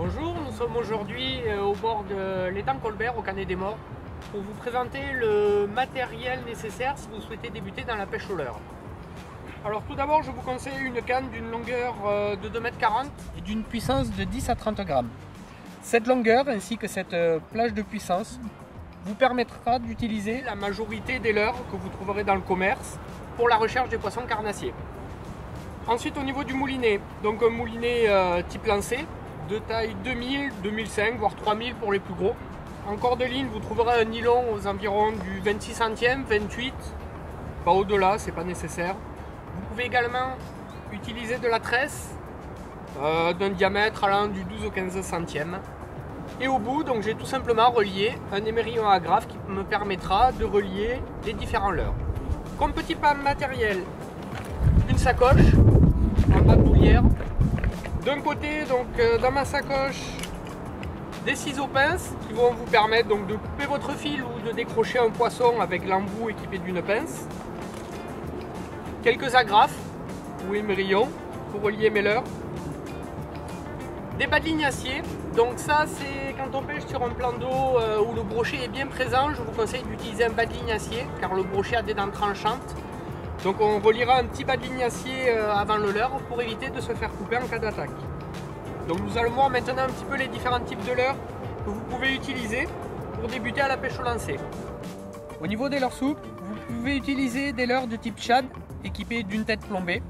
Bonjour, nous sommes aujourd'hui au bord de l'étang Colbert au Canet des Morts pour vous présenter le matériel nécessaire si vous souhaitez débuter dans la pêche au leurre. Alors tout d'abord, je vous conseille une canne d'une longueur de 2,40 m et d'une puissance de 10 à 30 grammes. Cette longueur ainsi que cette plage de puissance vous permettra d'utiliser la majorité des leurres que vous trouverez dans le commerce pour la recherche des poissons carnassiers. Ensuite, au niveau du moulinet, donc un moulinet type lancé de taille 2000, 2005 voire 3000 pour les plus gros. En cordeline, vous trouverez un nylon aux environs du 26 centièmes, 28, pas au-delà, c'est pas nécessaire. Vous pouvez également utiliser de la tresse d'un diamètre allant du 12 au 15 centièmes. Et au bout, donc j'ai tout simplement relié un émerillon à agrafe qui me permettra de relier les différents leurres. Comme petit matériel, une sacoche en bas de boulière. D'un côté, donc dans ma sacoche, des ciseaux pinces qui vont vous permettre donc de couper votre fil ou de décrocher un poisson avec l'embout équipé d'une pince. Quelques agrafes ou émerillons pour relier mes leurres. Des bas de ligne acier, donc ça c'est quand on pêche sur un plan d'eau où le brochet est bien présent, je vous conseille d'utiliser un bas de ligne acier car le brochet a des dents tranchantes. Donc on reliera un petit bas de ligne acier avant le leurre pour éviter de se faire couper en cas d'attaque. Donc nous allons voir maintenant un petit peu les différents types de leurres que vous pouvez utiliser pour débuter à la pêche au lancer. Au niveau des leurres souples, vous pouvez utiliser des leurres de type shad équipés d'une tête plombée.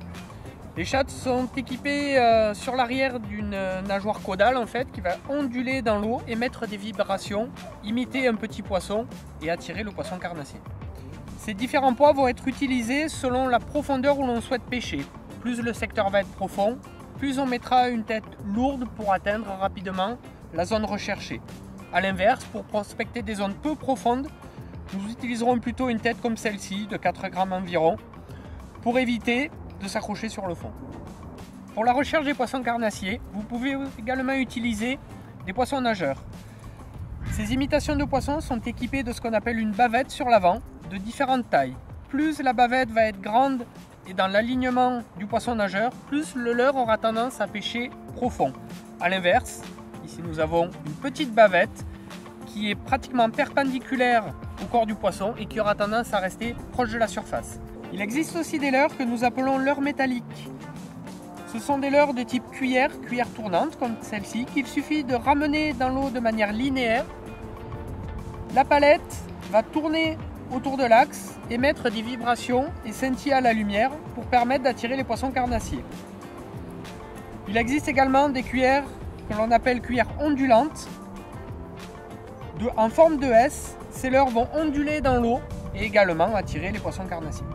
Les shads sont équipés sur l'arrière d'une nageoire caudale en fait qui va onduler dans l'eau, émettre des vibrations, imiter un petit poisson et attirer le poisson carnassier. Ces différents poids vont être utilisés selon la profondeur où l'on souhaite pêcher. Plus le secteur va être profond, plus on mettra une tête lourde pour atteindre rapidement la zone recherchée. A l'inverse, pour prospecter des zones peu profondes, nous utiliserons plutôt une tête comme celle-ci, de 4 grammes environ, pour éviter de s'accrocher sur le fond. Pour la recherche des poissons carnassiers, vous pouvez également utiliser des poissons nageurs. Ces imitations de poissons sont équipées de ce qu'on appelle une bavette sur l'avant, de différentes tailles. Plus la bavette va être grande et dans l'alignement du poisson nageur, plus le leurre aura tendance à pêcher profond. A l'inverse, ici nous avons une petite bavette qui est pratiquement perpendiculaire au corps du poisson et qui aura tendance à rester proche de la surface. Il existe aussi des leurres que nous appelons leurres métalliques. Ce sont des leurres de type cuillère tournante comme celle-ci, qu'il suffit de ramener dans l'eau de manière linéaire. La palette va tourner autour de l'axe, émettre des vibrations et scintiller à la lumière pour permettre d'attirer les poissons carnassiers. Il existe également des cuillères que l'on appelle cuillères ondulantes en forme de S. Ces leurres vont onduler dans l'eau et également attirer les poissons carnassiers.